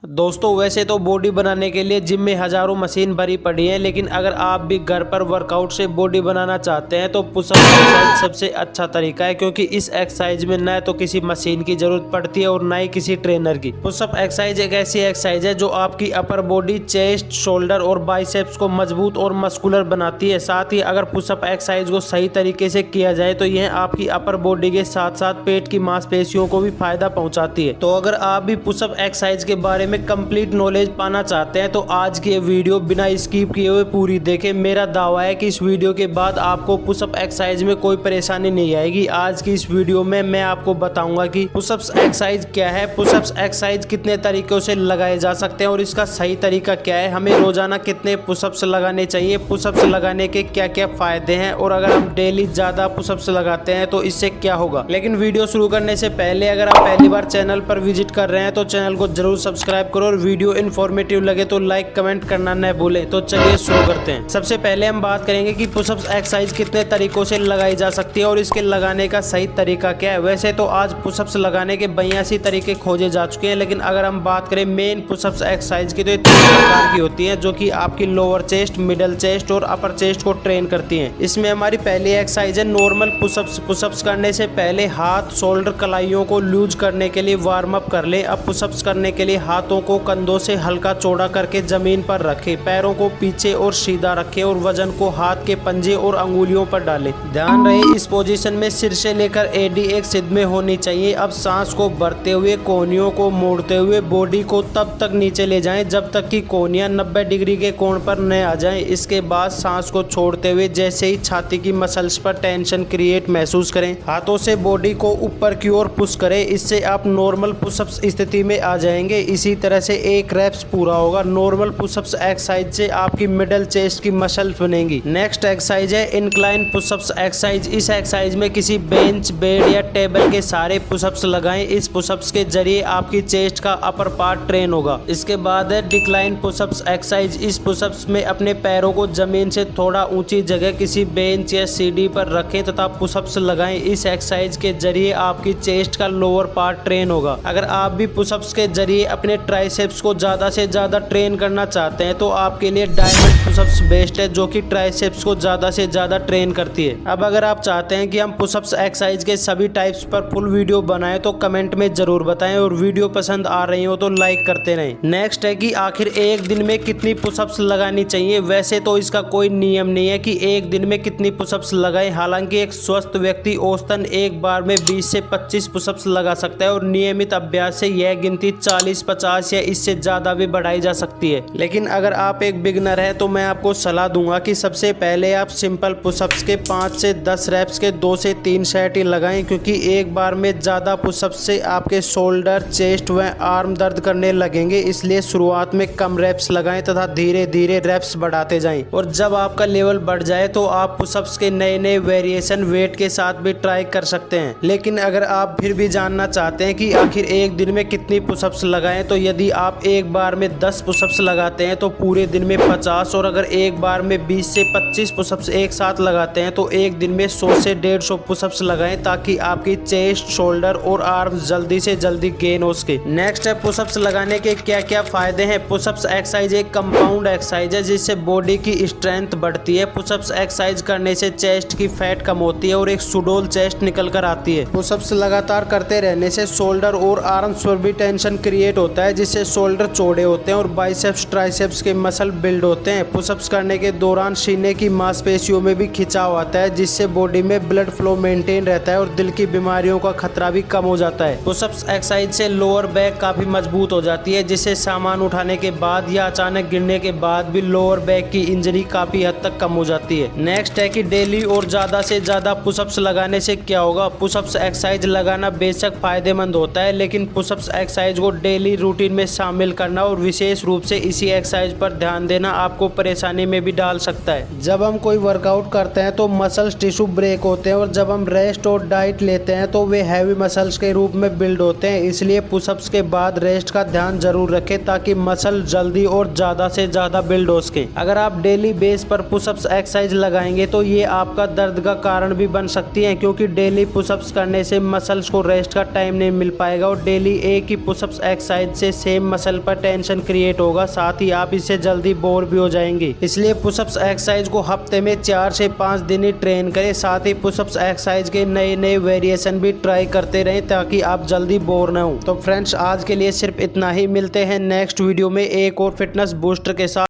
दोस्तों वैसे तो बॉडी बनाने के लिए जिम में हजारों मशीन भरी पड़ी है, लेकिन अगर आप भी घर पर वर्कआउट से बॉडी बनाना चाहते हैं तो पुशअप एक्सरसाइज सबसे अच्छा तरीका है, क्योंकि इस एक्सरसाइज में न तो किसी मशीन की जरूरत पड़ती है और न ही किसी ट्रेनर की। पुशअप एक्सरसाइज एक ऐसी एक्सरसाइज है जो आपकी अपर बॉडी, चेस्ट, शोल्डर और बाइसेप्स को मजबूत और मस्कुलर बनाती है। साथ ही अगर पुशअप एक्सरसाइज को सही तरीके से किया जाए तो यह आपकी अपर बॉडी के साथ साथ पेट की मांसपेशियों को भी फायदा पहुंचाती है। तो अगर आप भी पुशअप एक्सरसाइज के बारे में कंप्लीट नॉलेज पाना चाहते हैं तो आज की ये वीडियो बिना स्किप किए हुए पूरी देखें। मेरा दावा है कि इस वीडियो के बाद आपको पुशअप एक्सरसाइज में कोई परेशानी नहीं आएगी। आज की इस वीडियो में मैं आपको बताऊंगा कि पुशअप्स एक्सरसाइज क्या है, पुशअप्स एक्सरसाइज कितने तरीकों से लगाए जा सकते हैं और इसका सही तरीका क्या है, हमें रोजाना कितने पुशअप्स लगाने चाहिए, पुशअप्स लगाने के क्या क्या फायदे हैं और अगर हम डेली ज्यादा पुशअप्स लगाते हैं तो इससे क्या होगा। लेकिन वीडियो शुरू करने से पहले अगर आप पहली बार चैनल पर विजिट कर रहे हैं तो चैनल को जरूर सब्सक्राइब करो और वीडियो इन्फॉर्मेटिव लगे तो लाइक कमेंट करना न भूलें। तो चलिए शुरू करते हैं। सबसे पहले हम बात करेंगे कि पुशअप्स एक्सरसाइज कितने तरीकों से लगाई जा सकती है और इसके लगाने का सही तरीका क्या है। वैसे तो आज पुशअप्स लगाने के 82 तरीके खोजे जा चुके हैं, लेकिन अगर हम बात करें मेन पुशअप्स एक्सरसाइज की तो ये 3 प्रकार की होती है, जो कि आपकी लोअर चेस्ट, मिडल चेस्ट और अपर चेस्ट को ट्रेन करती है। इसमें हमारी पहली एक्सरसाइज है नॉर्मल पुशअप्स। पुशअप्स करने से पहले हाथ, शोल्डर, कलाइयों को लूज करने के लिए वार्म अप कर ले। अब पुशअप्स करने के लिए हाथों को कंधों से हल्का चौड़ा करके जमीन पर रखें, पैरों को पीछे और सीधा रखें और वजन को हाथ के पंजे और अंगुलियों पर डालें। ध्यान रहे इस पोजीशन में सिर से लेकर एडी एक सिद्ध में होनी चाहिए। अब सांस को भरते हुए कोहनियों को मोड़ते हुए बॉडी को तब तक नीचे ले जाएं जब तक कि कोहनियां 90 डिग्री के कोण पर न आ जाएं। इसके बाद सांस को छोड़ते हुए जैसे ही छाती की मसल्स पर टेंशन क्रिएट महसूस करें, हाथों से बॉडी को ऊपर की ओर पुश करें। इससे आप नॉर्मल पुशअप्स स्थिति में आ जाएंगे। इसी तरह से एक रेप्स पूरा होगा। नॉर्मल पुशअप्स एक्सरसाइज से आपकी मिडल चेस्ट की मसल्स बनेंगी। नेक्स्ट एक्सरसाइज है इंक्लाइन पुशअप्स एक्सरसाइज। इस एक्सरसाइज में किसी बेंच, बेड या टेबल के सारे पुशअप्स लगाएं। इस पुशअप्स के जरिए आपकी चेस्ट का अपर पार्ट ट्रेन होगा। इसके बाद है डिक्लाइन पुशअप्स एक्सरसाइज। इस पुशअप्स में अपने पैरों को जमीन से थोड़ा ऊंची जगह किसी बेंच या सीढ़ी पर रखें तथा पुशअप्स लगाएं। इस एक्सरसाइज के जरिए आपकी चेस्ट का लोअर पार्ट ट्रेन होगा। अगर आप भी पुशअप्स के जरिए अपने ट्राइसेप्स को ज्यादा से ज्यादा ट्रेन करना चाहते हैं तो आपके लिए डायमंड पुशअप्स बेस्ट है, जो कि ट्राइसेप्स को ज्यादा से ज्यादा ट्रेन करती है। अब अगर आप चाहते हैं कि हम पुशअप्स एक्सरसाइज के सभी टाइप्स पर फुल वीडियो बनाएं तो कमेंट में जरूर बताएं और वीडियो पसंद आ रही हो तो लाइक करते रहें। नेक्स्ट है कि आखिर एक दिन में कितनी पुशअप्स लगानी चाहिए। वैसे तो इसका कोई नियम नहीं है कि एक दिन में कितनी पुशअप्स लगाएं। हालांकि एक स्वस्थ व्यक्ति औसतन एक बार में 20 से 25 पुशअप्स लगा सकता है और नियमित अभ्यास से यह गिनती 40, 50 या इससे ज्यादा भी बढ़ाई जा सकती है। लेकिन अगर आप एक बिगनर है तो मैं आपको सलाह दूंगा कि सबसे पहले आप सिंपल पुशअप्स के 5 से 10 रेप्स के 2 से 3 सेट ही लगाएं, क्योंकि एक बार में ज्यादा पुशअप्स से आपके शोल्डर, चेस्ट व आर्म दर्द करने लगेंगे। इसलिए शुरुआत में कम रेप्स लगाएं तथा धीरे धीरे रेप्स बढ़ाते जाएं और जब आपका लेवल बढ़ जाए तो आप पुशअप्स के नए नए वेरिएशन वेट के साथ भी ट्राई कर सकते हैं। लेकिन अगर आप फिर भी जानना चाहते हैं कि आखिर एक दिन में कितनी पुशअप्स लगाएं तो यदि आप एक बार में 10 पुशअप्स लगाते हैं तो पूरे दिन में 50 और अगर एक बार में 20 से 25 पुशअप्स एक साथ लगाते हैं तो एक दिन में 100 से 150 पुशअप्स लगाएं, ताकि आपकी चेस्ट, शोल्डर और आर्म्स जल्दी से जल्दी गेन हो सके। नेक्स्ट है पुशअप्स लगाने के क्या क्या फायदे हैं। पुशअप्स एक्सरसाइज एक कंपाउंड एक्सरसाइज है जिससे बॉडी की स्ट्रेंथ बढ़ती है। पुशअप्स एक्सरसाइज करने से चेस्ट की फैट कम होती है और एक सुडौल चेस्ट निकल कर आती है। पुशअप्स लगातार करते रहने से शोल्डर और आर्म्स पर भी टेंशन क्रिएट होता है, जिससे शोल्डर चौड़े होते हैं और बाइसेप्स, ट्राइसेप्स के मसल बिल्ड होते हैं। पुशअप्स करने के दौरान सीने की मांसपेशियों में भी खिंचाव आता है, जिससे बॉडी में ब्लड फ्लो मेंटेन रहता है और दिल की बीमारियों का खतरा भी कम हो जाता है। पुशअप्स एक्सरसाइज से लोअर बैक काफी मजबूत हो जाती है, जिससे सामान उठाने के बाद या अचानक गिरने के बाद भी लोअर बैक की इंजरी काफी हद तक कम हो जाती है। नेक्स्ट है कि डेली और ज्यादा से ज्यादा पुशअप्स लगाने से क्या होगा। पुशअप्स एक्सरसाइज लगाना बेशक फायदेमंद होता है, लेकिन पुशअप्स एक्सरसाइज को डेली रूटीन में शामिल करना और विशेष रूप से इसी एक्सरसाइज पर ध्यान देना आपको परेशानी में भी डाल सकता है। जब हम कोई वर्कआउट करते हैं तो मसल्स टिश्यू ब्रेक होते हैं और जब हम रेस्ट और डाइट लेते हैं तो वे हैवी मसल्स के रूप में बिल्ड होते हैं। इसलिए पुशअप्स के बाद रेस्ट का ध्यान जरूर रखें ताकि मसल जल्दी और ज्यादा से ज्यादा बिल्ड हो सके। अगर आप डेली बेस पर पुशअप्स एक्सरसाइज लगाएंगे तो ये आपका दर्द का कारण भी बन सकती है, क्योंकि डेली पुशअप्स करने से मसल्स को रेस्ट का टाइम नहीं मिल पाएगा और डेली एक ही पुशअप्स एक्सरसाइज से सेम मसल पर टेंशन क्रिएट होगा, साथ ही आप इससे जल्दी बोर भी हो जाएंगे। इसलिए पुशअप्स एक्सरसाइज को हफ्ते में 4 से 5 दिन ही ट्रेन करें। साथ ही पुशअप्स एक्सरसाइज के नए नए वेरिएशन भी ट्राई करते रहें ताकि आप जल्दी बोर ना हो। तो फ्रेंड्स आज के लिए सिर्फ इतना ही, मिलते हैं नेक्स्ट वीडियो में एक और फिटनेस बूस्टर के साथ।